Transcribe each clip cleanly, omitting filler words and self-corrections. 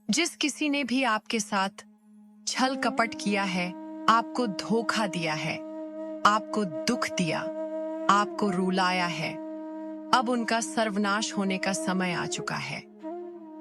जिस किसी ने भी आपके साथ छल कपट किया है, आपको धोखा दिया है, आपको दुख दिया, आपको रुलाया है, अब उनका सर्वनाश होने का समय आ चुका है।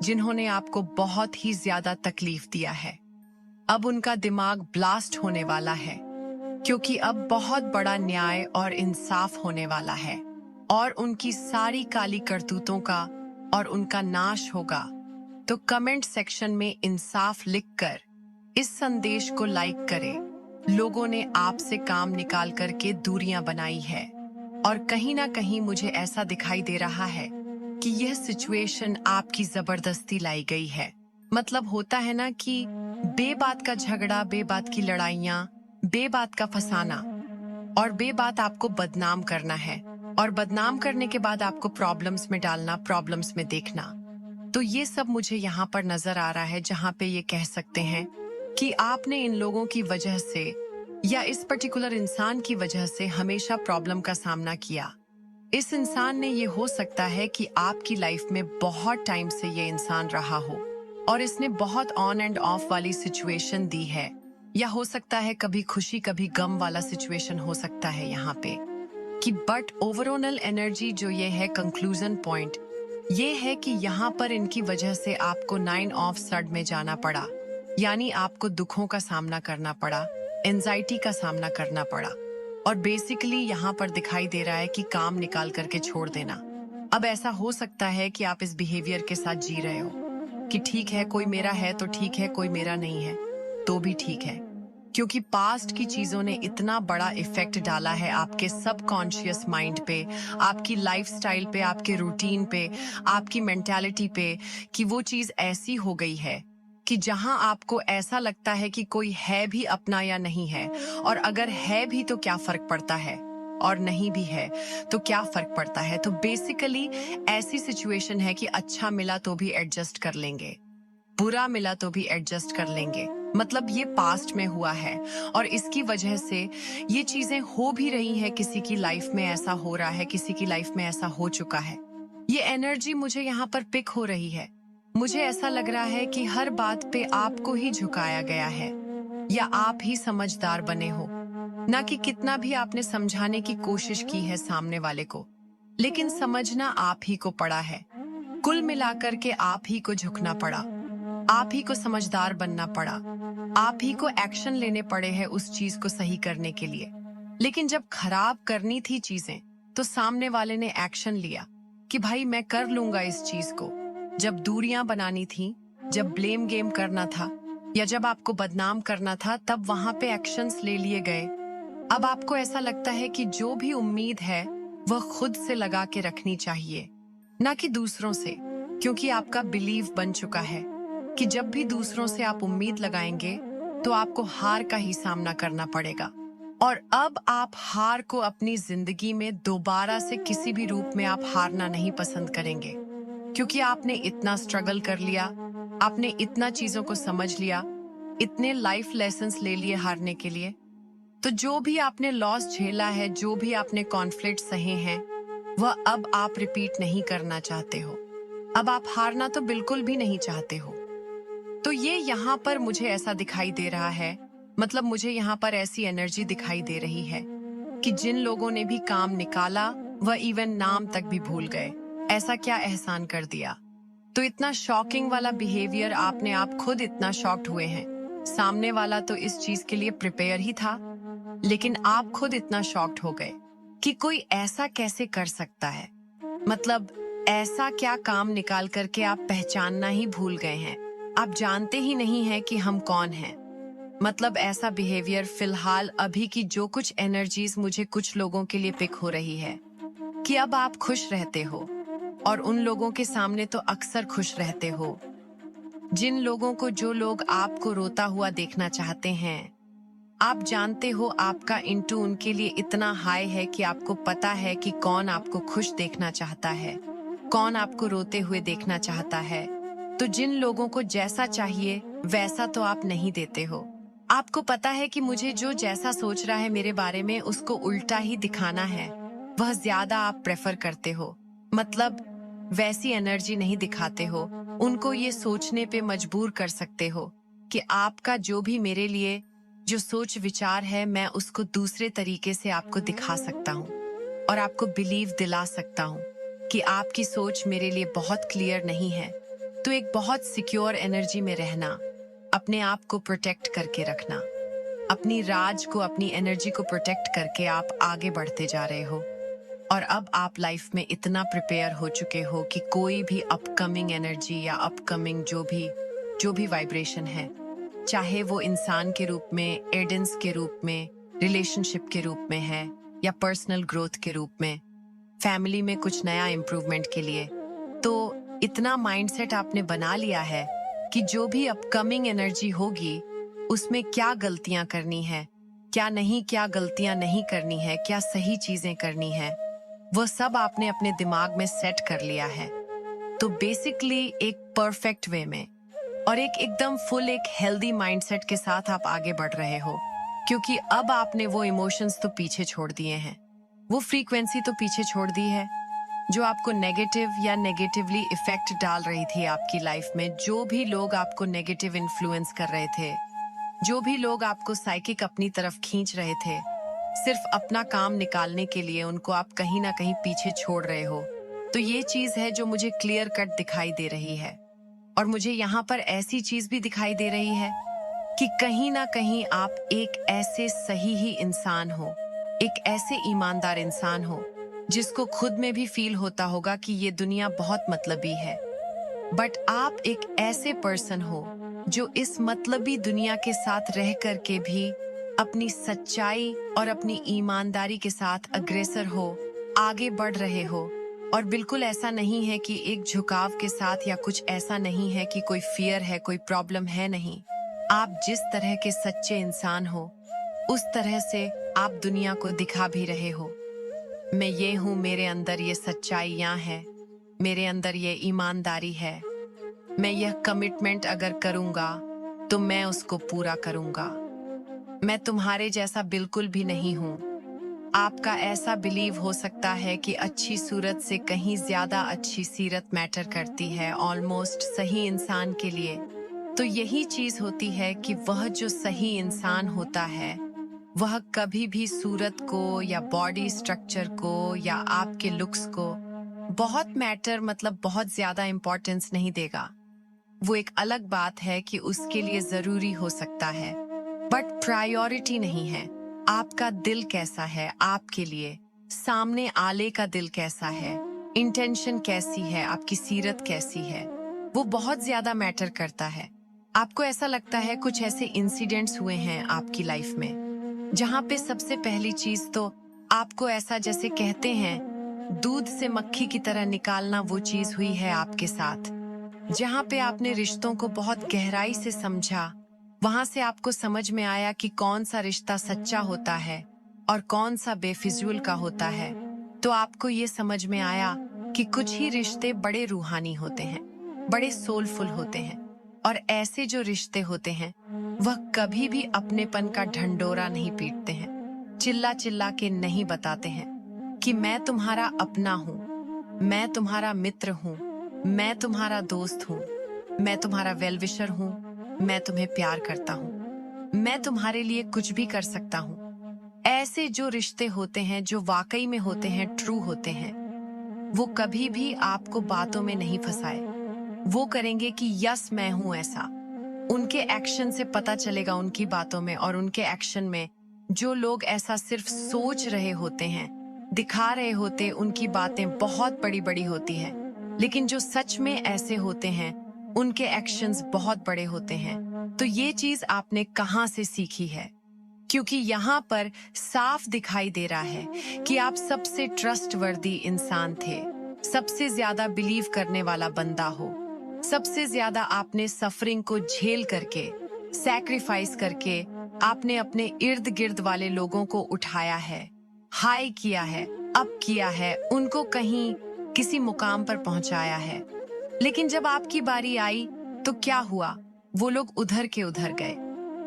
जिन्होंने आपको बहुत ही ज्यादा तकलीफ दिया है, अब उनका दिमाग ब्लास्ट होने वाला है, क्योंकि अब बहुत बड़ा न्याय और इंसाफ होने वाला है और उनकी सारी काली करतूतों का और उनका नाश होगा। तो कमेंट सेक्शन में इंसाफ लिखकर इस संदेश को लाइक करें। लोगों ने आपसे काम निकाल करके दूरियां बनाई है और कहीं ना कहीं मुझे ऐसा दिखाई दे रहा है कि यह सिचुएशन आपकी जबरदस्ती लाई गई है। मतलब होता है ना कि बेबात का झगड़ा, बेबात की लड़ाइयां, बेबात का फसाना और बेबात आपको बदनाम करना है और बदनाम करने के बाद आपको प्रॉब्लम्स में डालना, प्रॉब्लम्स में देखना। तो ये सब मुझे यहाँ पर नजर आ रहा है, जहाँ पे ये कह सकते हैं कि आपने इन लोगों की वजह से या इस पर्टिकुलर इंसान की वजह से हमेशा प्रॉब्लम का सामना किया। इस इंसान ने, ये हो सकता है कि आपकी लाइफ में बहुत टाइम से ये इंसान रहा हो और इसने बहुत ऑन एंड ऑफ वाली सिचुएशन दी है, या हो सकता है कभी खुशी कभी गम वाला सिचुएशन हो सकता है यहाँ पे कि बट ओवरऑल एनर्जी जो ये है, कंक्लूजन पॉइंट ये है कि यहाँ पर इनकी वजह से आपको 9 ऑफ सड में जाना पड़ा, यानी आपको दुखों का सामना करना पड़ा, एंजाइटी का सामना करना पड़ा और बेसिकली यहाँ पर दिखाई दे रहा है कि काम निकाल करके छोड़ देना। अब ऐसा हो सकता है कि आप इस बिहेवियर के साथ जी रहे हो कि ठीक है, कोई मेरा है तो ठीक है, कोई मेरा नहीं है तो भी ठीक है, क्योंकि पास्ट की चीजों ने इतना बड़ा इफेक्ट डाला है आपके सबकॉन्शियस माइंड पे, आपकी लाइफस्टाइल पे, आपके रूटीन पे, आपकी मेंटालिटी पे, कि वो चीज ऐसी हो गई है कि जहां आपको ऐसा लगता है कि कोई है भी अपना या नहीं है, और अगर है भी तो क्या फर्क पड़ता है और नहीं भी है तो क्या फर्क पड़ता है। तो बेसिकली ऐसी सिचुएशन है कि अच्छा मिला तो भी एडजस्ट कर लेंगे, बुरा मिला तो भी एडजस्ट कर लेंगे। मतलब ये पास्ट में हुआ है और इसकी वजह से ये चीजें हो भी रही हैं, किसी की लाइफ में ऐसा हो रहा है, किसी की लाइफ में ऐसा हो चुका है। ये एनर्जी मुझे यहाँ पर पिक हो रही है। मुझे ऐसा लग रहा है कि हर बात पे आपको ही झुकाया गया है या आप ही समझदार बने हो, ना कि कितना भी आपने समझाने की कोशिश की है सामने वाले को, लेकिन समझना आप ही को पड़ा है। कुल मिलाकर के आप ही को झुकना पड़ा, आप ही को समझदार बनना पड़ा, आप ही को एक्शन लेने पड़े हैं उस चीज को सही करने के लिए। लेकिन जब खराब करनी थी चीजें तो सामने वाले ने एक्शन लिया कि भाई मैं कर लूंगा इस चीज को। जब दूरियां बनानी थी, जब ब्लेम गेम करना था या जब आपको बदनाम करना था, तब वहां पे एक्शंस ले लिए गए। अब आपको ऐसा लगता है कि जो भी उम्मीद है वह खुद से लगा के रखनी चाहिए, ना कि दूसरों से, क्योंकि आपका बिलीव बन चुका है कि जब भी दूसरों से आप उम्मीद लगाएंगे तो आपको हार का ही सामना करना पड़ेगा। और अब आप हार को अपनी जिंदगी में दोबारा से किसी भी रूप में आप हारना नहीं पसंद करेंगे, क्योंकि आपने इतना स्ट्रगल कर लिया, आपने इतना चीजों को समझ लिया, इतने लाइफ लेसन्स ले लिए हारने के लिए। तो जो भी आपने लॉस झेला है, जो भी आपने कॉन्फ्लिक्ट सहे हैं, वह अब आप रिपीट नहीं करना चाहते हो। अब आप हारना तो बिल्कुल भी नहीं चाहते हो। तो ये यहाँ पर मुझे ऐसा दिखाई दे रहा है, मतलब मुझे यहाँ पर ऐसी एनर्जी दिखाई दे रही है कि जिन लोगों ने भी काम निकाला वह इवन नाम तक भी भूल गए। ऐसा क्या एहसान कर दिया। तो इतना शॉकिंग वाला बिहेवियर, आपने आप खुद इतना शॉक्ड हुए हैं। सामने वाला तो इस चीज के लिए प्रिपेयर ही था, लेकिन आप खुद इतना शॉक्ड हो गए कि कोई ऐसा कैसे कर सकता है। मतलब ऐसा क्या काम निकाल करके आप पहचानना ही भूल गए हैं, आप जानते ही नहीं हैं कि हम कौन हैं। मतलब ऐसा बिहेवियर फिलहाल अभी की जो कुछ एनर्जीज मुझे कुछ लोगों के लिए पिक हो रही है कि अब आप खुश रहते हो और उन लोगों के सामने तो अक्सर खुश रहते हो, जिन लोगों को, जो लोग आपको रोता हुआ देखना चाहते हैं। आप जानते हो आपका इंटू उनके लिए इतना हाई है कि आपको पता है कि कौन आपको खुश देखना चाहता है, कौन आपको रोते हुए देखना चाहता है। तो जिन लोगों को जैसा चाहिए वैसा तो आप नहीं देते हो। आपको पता है कि मुझे जो जैसा सोच रहा है मेरे बारे में उसको उल्टा ही दिखाना है, वह ज्यादा आप प्रेफर करते हो। मतलब वैसी एनर्जी नहीं दिखाते हो, उनको ये सोचने पे मजबूर कर सकते हो कि आपका जो भी मेरे लिए जो सोच विचार है, मैं उसको दूसरे तरीके से आपको दिखा सकता हूँ और आपको बिलीव दिला सकता हूँ कि आपकी सोच मेरे लिए बहुत क्लियर नहीं है। तो एक बहुत सिक्योर एनर्जी में रहना, अपने आप को प्रोटेक्ट करके रखना, अपनी राज को, अपनी एनर्जी को प्रोटेक्ट करके आप आगे बढ़ते जा रहे हो। और अब आप लाइफ में इतना प्रिपेयर हो चुके हो कि कोई भी अपकमिंग एनर्जी या अपकमिंग जो भी वाइब्रेशन है, चाहे वो इंसान के रूप में, एडेंस के रूप में, रिलेशनशिप के रूप में है या पर्सनल ग्रोथ के रूप में, फैमिली में कुछ नया इम्प्रूवमेंट के लिए, तो इतना माइंडसेट आपने बना लिया है कि जो भी अपकमिंग एनर्जी होगी उसमें क्या गलतियां करनी है, क्या गलतियां नहीं करनी है, क्या सही चीजें करनी है, वो सब आपने अपने दिमाग में सेट कर लिया है। तो बेसिकली एक परफेक्ट वे में और एक एकदम फुल एक हेल्दी माइंडसेट के साथ आप आगे बढ़ रहे हो, क्योंकि अब आपने वो इमोशंस तो पीछे छोड़ दिए हैं, वो फ्रीक्वेंसी तो पीछे छोड़ दी है जो आपको नेगेटिव या नेगेटिवली इफेक्ट डाल रही थी आपकी लाइफ में। जो भी लोग आपको नेगेटिव इन्फ्लुएंस कर रहे थे, जो भी लोग आपको साइकिक अपनी तरफ खींच रहे थे, सिर्फ अपना काम निकालने के लिए उनको आप कहीं ना कहीं पीछे छोड़ रहे हो। तो ये चीज है जो मुझे क्लियर कट दिखाई दे रही है। और मुझे यहाँ पर ऐसी चीज भी दिखाई दे रही है कि कहीं ना कहीं आप एक ऐसे सही ही इंसान हो, एक ऐसे ईमानदार इंसान हो जिसको खुद में भी फील होता होगा कि ये दुनिया बहुत मतलबी है। बट आप एक ऐसे पर्सन हो जो इस मतलबी दुनिया के साथ रह करके भी अपनी सच्चाई और अपनी ईमानदारी के साथ अग्रेसर हो, आगे बढ़ रहे हो। और बिल्कुल ऐसा नहीं है कि एक झुकाव के साथ, या कुछ ऐसा नहीं है कि कोई फियर है, कोई प्रॉब्लम है, नहीं। आप जिस तरह के सच्चे इंसान हो उस तरह से आप दुनिया को दिखा भी रहे हो। मैं ये हूँ, मेरे अंदर ये सच्चाइयाँ हैं, मेरे अंदर ये ईमानदारी है, मैं यह कमिटमेंट अगर करूँगा तो मैं उसको पूरा करूँगा। मैं तुम्हारे जैसा बिल्कुल भी नहीं हूँ। आपका ऐसा बिलीव हो सकता है कि अच्छी सूरत से कहीं ज्यादा अच्छी सीरत मैटर करती है ऑलमोस्ट सही इंसान के लिए। तो यही चीज होती है कि वह जो सही इंसान होता है वह कभी भी सूरत को या बॉडी स्ट्रक्चर को या आपके लुक्स को बहुत मैटर, मतलब बहुत ज्यादा इंपॉर्टेंस नहीं देगा। वो एक अलग बात है कि उसके लिए जरूरी हो सकता है, बट प्रायोरिटी नहीं है। आपका दिल कैसा है आपके लिए, सामने आले का दिल कैसा है, इंटेंशन कैसी है, आपकी सीरत कैसी है, वो बहुत ज्यादा मैटर करता है। आपको ऐसा लगता है कुछ ऐसे इंसिडेंट्स हुए हैं आपकी लाइफ में जहाँ पे सबसे पहली चीज तो आपको ऐसा, जैसे कहते हैं दूध से मक्खी की तरह निकालना, वो चीज हुई है आपके साथ, जहाँ पे आपने रिश्तों को बहुत गहराई से समझा। वहां से आपको समझ में आया कि कौन सा रिश्ता सच्चा होता है और कौन सा बेफिजूल का होता है। तो आपको ये समझ में आया कि कुछ ही रिश्ते बड़े रूहानी होते हैं, बड़े सोलफुल होते हैं, और ऐसे जो रिश्ते होते हैं वह कभी भी अपनेपन का ढंडोरा नहीं पीटते हैं, चिल्ला चिल्ला के नहीं बताते हैं कि मैं तुम्हारा अपना हूँ, मैं तुम्हारा मित्र हूँ, मैं तुम्हारा दोस्त हूँ, मैं तुम्हारा वेलविशर हूँ, मैं तुम्हें प्यार करता हूँ, मैं तुम्हारे लिए कुछ भी कर सकता हूँ। ऐसे जो रिश्ते होते हैं, जो वाकई में होते हैं, ट्रू होते हैं, वो कभी भी आपको बातों में नहीं फंसाए। वो करेंगे कि यस मैं हूं ऐसा। उनके एक्शन से पता चलेगा, उनकी बातों में और उनके एक्शन में। जो लोग ऐसा सिर्फ सोच रहे होते हैं, दिखा रहे होते, उनकी बातें बहुत बड़ी बड़ी होती है, लेकिन जो सच में ऐसे होते हैं उनके एक्शंस बहुत बड़े होते हैं। तो ये चीज आपने कहाँ से सीखी है? क्योंकि यहाँ पर साफ दिखाई दे रहा है कि आप सबसे ट्रस्टवर्दी इंसान थे, सबसे ज्यादा बिलीव करने वाला बंदा हो, सबसे ज्यादा आपने सफरिंग को झेल करके, सैक्रिफाइस करके आपने अपने इर्द गिर्द वाले लोगों को उठाया है, हाई किया है, अप किया है, उनको कहीं किसी मुकाम पर पहुंचाया है। लेकिन जब आपकी बारी आई तो क्या हुआ? वो लोग उधर के उधर गए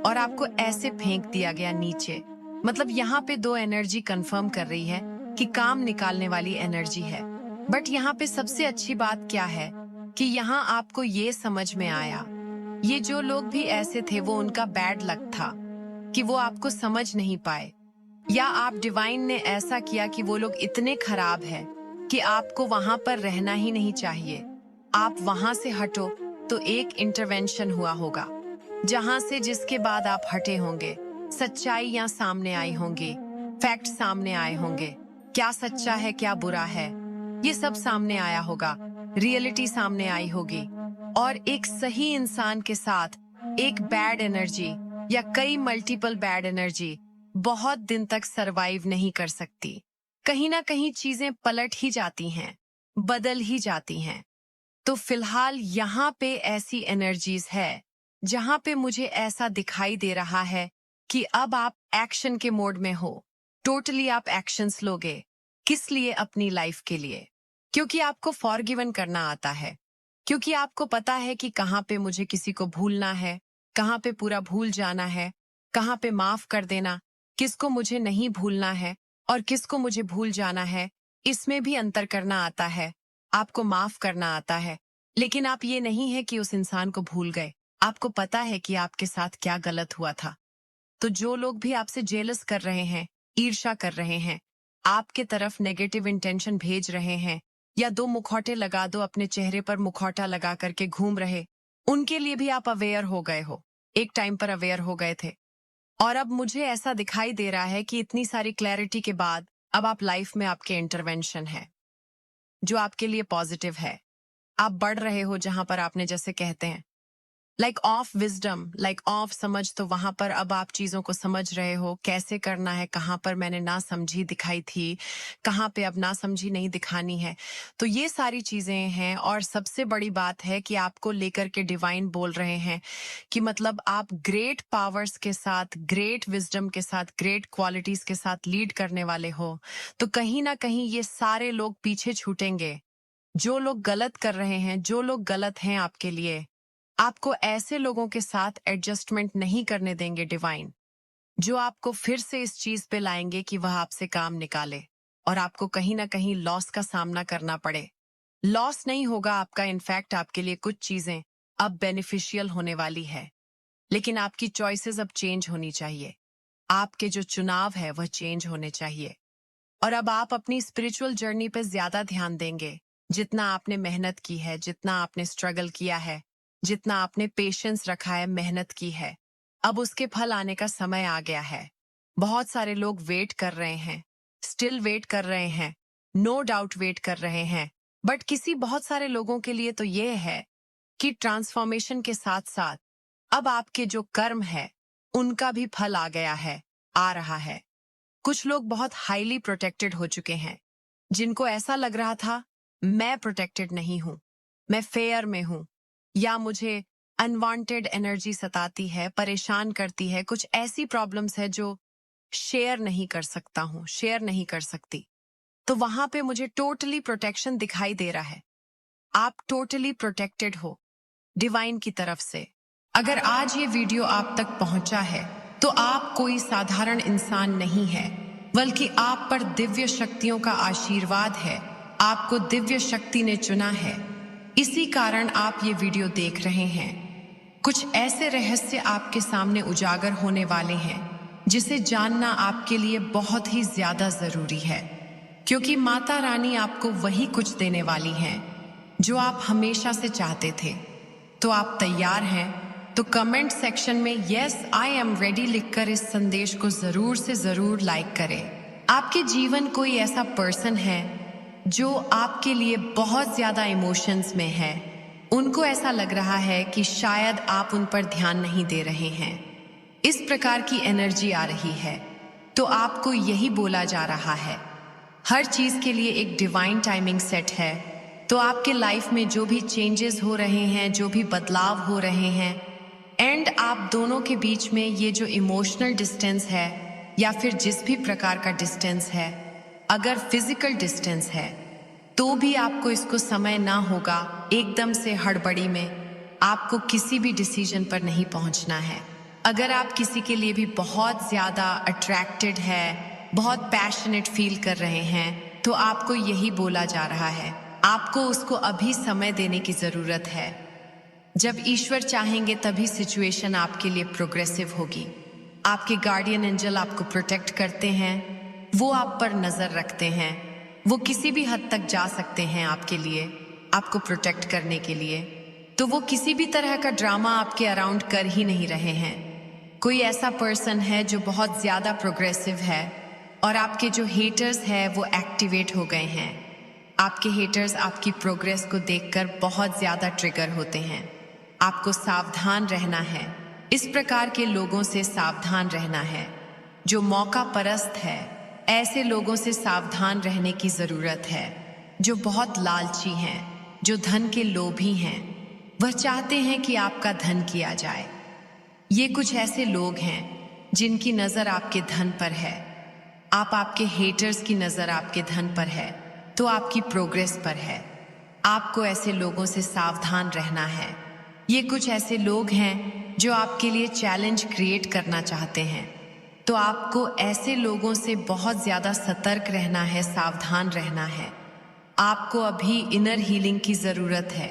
और आपको ऐसे फेंक दिया गया नीचे। मतलब यहाँ पे दो एनर्जी कंफर्म कर रही है कि काम निकालने वाली एनर्जी है। बट यहाँ पे सबसे अच्छी बात क्या है कि यहाँ आपको ये समझ में आया, ये जो लोग भी ऐसे थे वो उनका बैड लक था कि वो आपको समझ नहीं पाए, या आप डिवाइन ने ऐसा किया कि वो लोग इतने खराब हैं कि आपको वहां पर रहना ही नहीं चाहिए। आप वहां से हटो तो एक इंटरवेंशन हुआ होगा, जहां से जिसके बाद आप हटे होंगे, सच्चाइयां सामने आई होंगी, फैक्ट सामने आए होंगे, क्या सच्चा है क्या बुरा है, ये सब सामने आया होगा, रियलिटी सामने आई होगी। और एक सही इंसान के साथ एक बैड एनर्जी या कई मल्टीपल बैड एनर्जी बहुत दिन तक सरवाइव नहीं कर सकती। कहीं ना कहीं चीजें पलट ही जाती हैं, बदल ही जाती हैं। तो फिलहाल यहाँ पे ऐसी एनर्जीज है जहां पे मुझे ऐसा दिखाई दे रहा है कि अब आप एक्शन के मोड में हो। टोटली आप एक्शंस लोगे। किस लिए? अपनी लाइफ के लिए। क्योंकि आपको फॉरगिवन करना आता है, क्योंकि आपको पता है कि कहाँ पे मुझे किसी को भूलना है, कहाँ पे पूरा भूल जाना है, कहाँ पे माफ कर देना, किसको मुझे नहीं भूलना है और किसको मुझे भूल जाना है। इसमें भी अंतर करना आता है, आपको माफ करना आता है। लेकिन आप ये नहीं है कि उस इंसान को भूल गए, आपको पता है कि आपके साथ क्या गलत हुआ था। तो जो लोग भी आपसे जेलस कर रहे हैं, ईर्ष्या कर रहे हैं, आपके तरफ नेगेटिव इंटेंशन भेज रहे हैं, या दो मुखौटे लगा दो, अपने चेहरे पर मुखौटा लगा करके घूम रहे, उनके लिए भी आप अवेयर हो गए हो, एक टाइम पर अवेयर हो गए थे। और अब मुझे ऐसा दिखाई दे रहा है कि इतनी सारी क्लैरिटी के बाद अब आप लाइफ में आपके इंटरवेंशन है जो आपके लिए पॉजिटिव है। आप बढ़ रहे हो जहां पर आपने, जैसे कहते हैं, like of wisdom, like of समझ, तो वहां पर अब आप चीजों को समझ रहे हो, कैसे करना है, कहाँ पर मैंने ना समझी दिखाई थी, कहाँ पे अब ना समझी नहीं दिखानी है। तो ये सारी चीजें हैं। और सबसे बड़ी बात है कि आपको लेकर के डिवाइन बोल रहे हैं कि मतलब आप ग्रेट पावर्स के साथ, ग्रेट विजडम के साथ, ग्रेट क्वालिटीज के साथ लीड करने वाले हो। तो कहीं ना कहीं ये सारे लोग पीछे छूटेंगे, जो लोग गलत कर रहे हैं, जो लोग गलत हैं आपके लिए। आपको ऐसे लोगों के साथ एडजस्टमेंट नहीं करने देंगे डिवाइन, जो आपको फिर से इस चीज पे लाएंगे कि वह आपसे काम निकाले और आपको कहीं ना कहीं लॉस का सामना करना पड़े। लॉस नहीं होगा आपका, इनफैक्ट आपके लिए कुछ चीजें अब बेनिफिशियल होने वाली है। लेकिन आपकी चॉइसेस अब चेंज होनी चाहिए, आपके जो चुनाव है वह चेंज होने चाहिए। और अब आप अपनी स्पिरिचुअल जर्नी पे ज्यादा ध्यान देंगे। जितना आपने मेहनत की है, जितना आपने स्ट्रगल किया है, जितना आपने पेशेंस रखा है, मेहनत की है, अब उसके फल आने का समय आ गया है। बहुत सारे लोग वेट कर रहे हैं, स्टिल वेट कर रहे हैं, नो डाउट वेट कर रहे हैं। बट किसी बहुत सारे लोगों के लिए तो ये है कि ट्रांसफॉर्मेशन के साथ साथ अब आपके जो कर्म है उनका भी फल आ गया है, आ रहा है। कुछ लोग बहुत हाईली प्रोटेक्टेड हो चुके हैं, जिनको ऐसा लग रहा था मैं प्रोटेक्टेड नहीं हूं, मैं फेयर में हूं, या मुझे अनवांटेड एनर्जी सताती है, परेशान करती है, कुछ ऐसी प्रॉब्लम्स है जो शेयर नहीं कर सकता हूं, शेयर नहीं कर सकती। तो वहां पे मुझे टोटली प्रोटेक्शन दिखाई दे रहा है। आप टोटली प्रोटेक्टेड हो डिवाइन की तरफ से। अगर आज ये वीडियो आप तक पहुंचा है तो आप कोई साधारण इंसान नहीं है, बल्कि आप पर दिव्य शक्तियों का आशीर्वाद है। आपको दिव्य शक्ति ने चुना है, इसी कारण आप ये वीडियो देख रहे हैं। कुछ ऐसे रहस्य आपके सामने उजागर होने वाले हैं जिसे जानना आपके लिए बहुत ही ज्यादा जरूरी है, क्योंकि माता रानी आपको वही कुछ देने वाली हैं जो आप हमेशा से चाहते थे। तो आप तैयार हैं? तो कमेंट सेक्शन में यस आई एम रेडी लिखकर इस संदेश को जरूर से जरूर लाइक करें। आपके जीवन कोई ऐसा पर्सन है जो आपके लिए बहुत ज्यादा इमोशंस में है, उनको ऐसा लग रहा है कि शायद आप उन पर ध्यान नहीं दे रहे हैं, इस प्रकार की एनर्जी आ रही है। तो आपको यही बोला जा रहा है, हर चीज के लिए एक डिवाइन टाइमिंग सेट है। तो आपके लाइफ में जो भी चेंजेस हो रहे हैं, जो भी बदलाव हो रहे हैं, एंड आप दोनों के बीच में ये जो इमोशनल डिस्टेंस है या फिर जिस भी प्रकार का डिस्टेंस है, अगर फिजिकल डिस्टेंस है तो भी आपको इसको समय ना होगा एकदम से हड़बड़ी में आपको किसी भी डिसीजन पर नहीं पहुंचना है। अगर आप किसी के लिए भी बहुत ज्यादा अट्रैक्टेड है, बहुत पैशनेट फील कर रहे हैं, तो आपको यही बोला जा रहा है, आपको उसको अभी समय देने की जरूरत है। जब ईश्वर चाहेंगे तभी सिचुएशन आपके लिए प्रोग्रेसिव होगी। आपके गार्डियन एंजल आपको प्रोटेक्ट करते हैं, वो आप पर नजर रखते हैं। वो किसी भी हद तक जा सकते हैं आपके लिए, आपको प्रोटेक्ट करने के लिए। तो वो किसी भी तरह का ड्रामा आपके अराउंड कर ही नहीं रहे हैं। कोई ऐसा पर्सन है जो बहुत ज्यादा प्रोग्रेसिव है और आपके जो हेटर्स हैं वो एक्टिवेट हो गए हैं। आपके हेटर्स आपकी प्रोग्रेस को देखकर बहुत ज्यादा ट्रिगर होते हैं। आपको सावधान रहना है, इस प्रकार के लोगों से सावधान रहना है जो मौका परस्त है। ऐसे लोगों से सावधान रहने की जरूरत है जो बहुत लालची हैं, जो धन के लोभी हैं। वह चाहते हैं कि आपका धन किया जाए। ये कुछ ऐसे लोग हैं जिनकी नजर आपके धन पर है। आपके हेटर्स की नजर आपके धन पर है तो आपकी प्रोग्रेस पर है। आपको ऐसे लोगों से सावधान रहना है। ये कुछ ऐसे लोग हैं जो आपके लिए चैलेंज क्रिएट करना चाहते हैं। तो आपको ऐसे लोगों से बहुत ज्यादा सतर्क रहना है, सावधान रहना है। आपको अभी इनर हीलिंग की जरूरत है।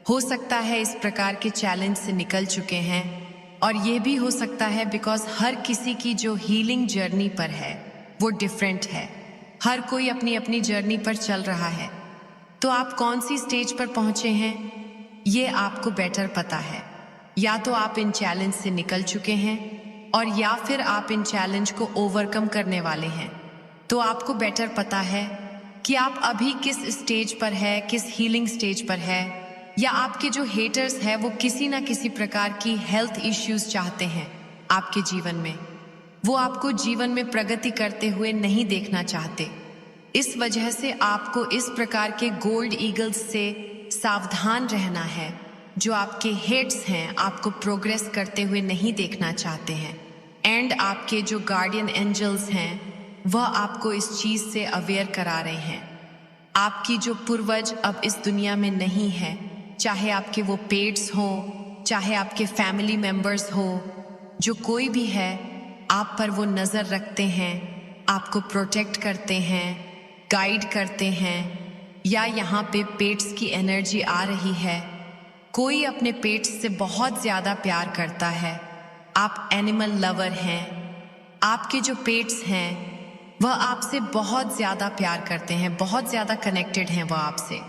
हो सकता है इस प्रकार के चैलेंज से निकल चुके हैं, और यह भी हो सकता है बिकॉज हर किसी की जो हीलिंग जर्नी पर है वो डिफरेंट है। हर कोई अपनी अपनी जर्नी पर चल रहा है। तो आप कौन सी स्टेज पर पहुंचे हैं ये आपको बेटर पता है। या तो आप इन चैलेंज से निकल चुके हैं और या फिर आप इन चैलेंज को ओवरकम करने वाले हैं। तो आपको बेटर पता है कि आप अभी किस स्टेज पर है, किस हीलिंग स्टेज पर है। या आपके जो हेटर्स हैं वो किसी ना किसी प्रकार की हेल्थ इश्यूज चाहते हैं आपके जीवन में। वो आपको जीवन में प्रगति करते हुए नहीं देखना चाहते। इस वजह से आपको इस प्रकार के गोल्ड ईगल्स से सावधान रहना है। जो आपके हेड्स हैं आपको प्रोग्रेस करते हुए नहीं देखना चाहते हैं। एंड आपके जो गार्डियन एंजल्स हैं वह आपको इस चीज से अवेयर करा रहे हैं। आपकी जो पूर्वज अब इस दुनिया में नहीं है, चाहे आपके वो पेट्स हो, चाहे आपके फैमिली मेंबर्स हो, जो कोई भी है, आप पर वो नजर रखते हैं, आपको प्रोटेक्ट करते हैं, गाइड करते हैं। या यहाँ पे पेट्स की एनर्जी आ रही है। कोई अपने पेट्स से बहुत ज्यादा प्यार करता है। आप एनिमल लवर हैं। आपके जो पेट्स हैं वह आपसे बहुत ज्यादा प्यार करते हैं, बहुत ज्यादा कनेक्टेड हैं वह आपसे।